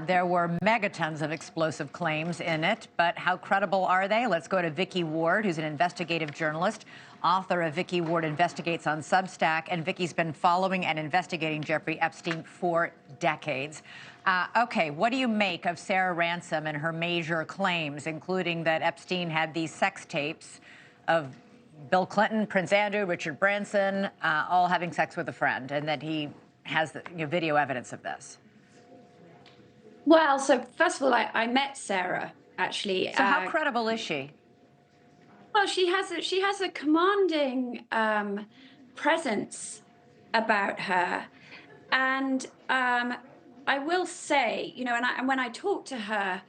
There were megatons of explosive claims in it, but how credible are they? Let's go to Vicky Ward, who's an investigative journalist, author of Vicky Ward Investigates on Substack. And Vicky's been following and investigating Jeffrey Epstein for decades. Okay, what do you make of Sarah Ransom and her major claims, including that Epstein had these sex tapes of Bill Clinton, Prince Andrew, Richard Branson, all having sex with a friend, and that he has video evidence of this? Well, so first of all, I met Sarah, actually. So how credible is she? Well, she has a commanding presence about her, and I will say, and when I talked to her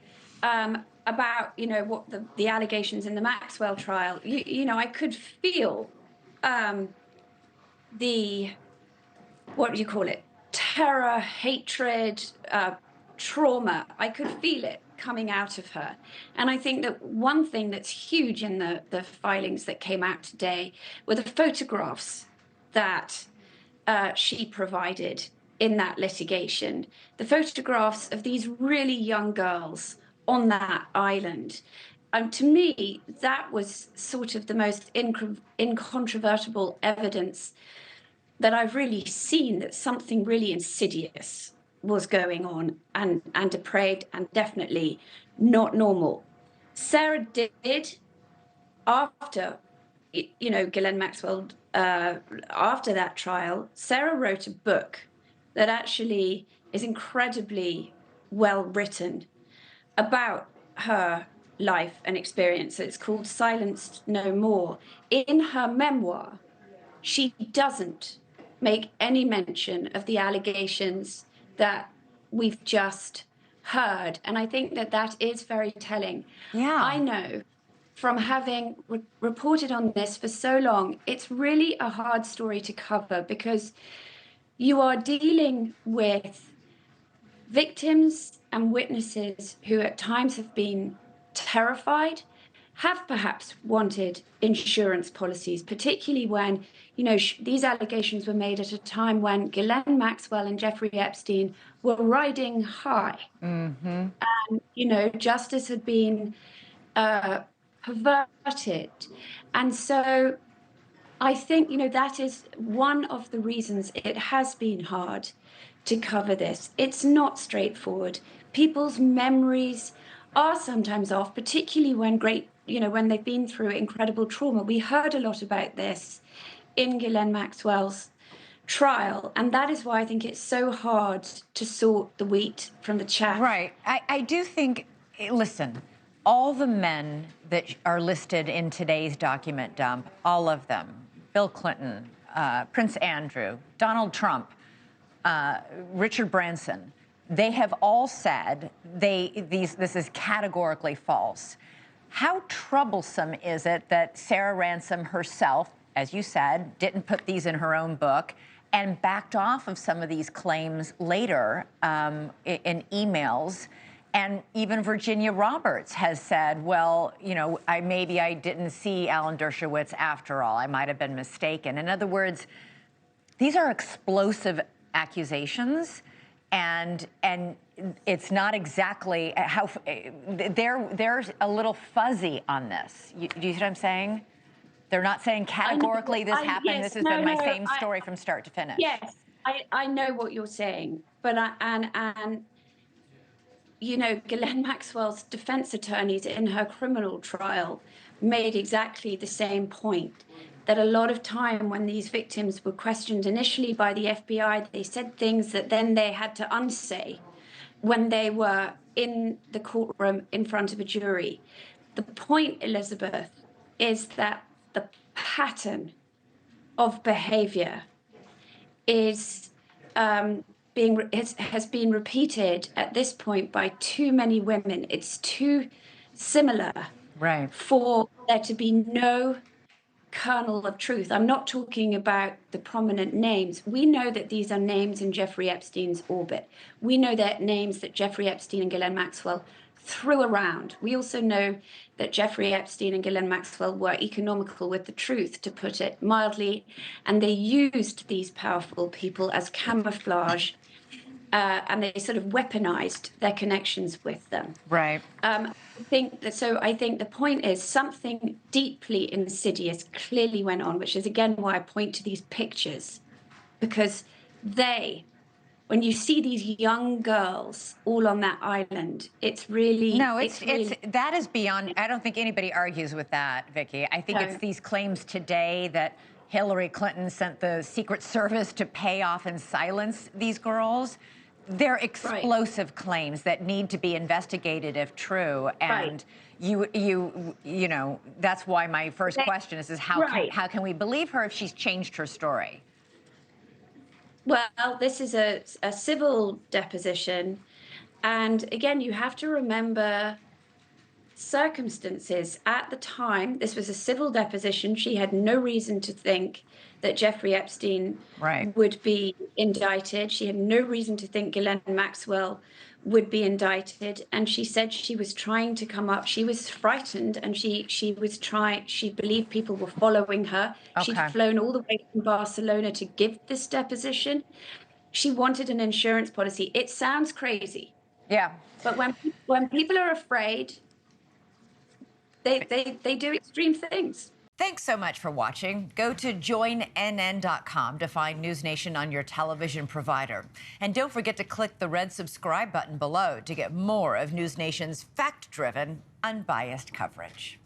about what the allegations in the Maxwell trial, I could feel the, what do you call it, terror, hatred, trauma. I could feel it coming out of her. And I think that one thing that's huge in the filings that came out today were the photographs that she provided in that litigation, the photographs of these really young girls on that island. To me, that was sort of the most incontrovertible evidence that I've really seen that something really insidious was going on and depraved and definitely not normal. Sarah did, after, Ghislaine Maxwell, after that trial, Sarah wrote a book that actually is incredibly well written about her life and experience. It's called Silenced No More. In her memoir, she doesn't make any mention of the allegations that we've just heard. And I think that that is very telling. Yeah. I know from having reported on this for so long, it's really a hard story to cover because you are dealing with victims and witnesses who at times have been terrified, have perhaps wanted insurance policies, particularly when, these allegations were made at a time when Ghislaine Maxwell and Jeffrey Epstein were riding high. Mm-hmm. And, justice had been perverted. And so I think, that is one of the reasons it has been hard to cover this. It's not straightforward. People's memories are sometimes off, particularly when when they've been through incredible trauma. We heard a lot about this in Ghislaine Maxwell's trial, and that is why I think it's so hard to sort the wheat from the chaff. Right. I do think, listen, all the men that are listed in today's document dump, all of them, Bill Clinton, Prince Andrew, Donald Trump, Richard Branson, they have all said this is categorically false. How troublesome is it that Sarah Ransom herself, as you said, didn't put these in her own book and backed off of some of these claims later in emails? And even Virginia Roberts has said, well, maybe I didn't see Alan Dershowitz after all. I might have been mistaken. In other words, these are explosive accusations, and it's not exactly how they're a little fuzzy on this. Do you see what I'm saying? They're not saying categorically this happened. Yes, this has been my same story from start to finish. Yes, I know what you're saying, but Ghislaine Maxwell's defense attorneys in her criminal trial made exactly the same point, that a lot of time when these victims were questioned initially by the FBI, they said things that then they had to unsay when they were in the courtroom in front of a jury. The point, Elizabeth, is that the pattern of behavior is has been repeated at this point by too many women. It's too similar, right, for there to be no kernel of truth. I'm not talking about the prominent names. We know that these are names in Jeffrey Epstein's orbit. We know that names that Jeffrey Epstein and Ghislaine Maxwell threw around. We also know that Jeffrey Epstein and Ghislaine Maxwell were economical with the truth, to put it mildly, and they used these powerful people as camouflage and they sort of weaponized their connections with them. Right. I think the point is something deeply insidious clearly went on, which is again why I point to these pictures, because when you see these young girls all on that island, it's really that is beyond. I don't think anybody argues with that, Vicky. I think it's these claims today that Hillary Clinton sent the Secret Service to pay off and silence these girls. They're explosive claims that need to be investigated if true. And you know, that's why my first question is how can we believe her if she's changed her story? Well, this is a civil deposition. And again, you have to remember circumstances. At the time, this was a civil deposition. She had no reason to think that Jeffrey Epstein would be indicted. She had no reason to think Ghislaine Maxwell would be indicted. And she said she was trying to come up. She was frightened, and she believed people were following her. She'd flown all the way from Barcelona to give this deposition. She wanted an insurance policy. It sounds crazy. Yeah. But when people are afraid, they do extreme things. Thanks so much for watching. Go to joinnn.com to find NewsNation on your television provider. And don't forget to click the red subscribe button below to get more of NewsNation's fact-driven, unbiased coverage.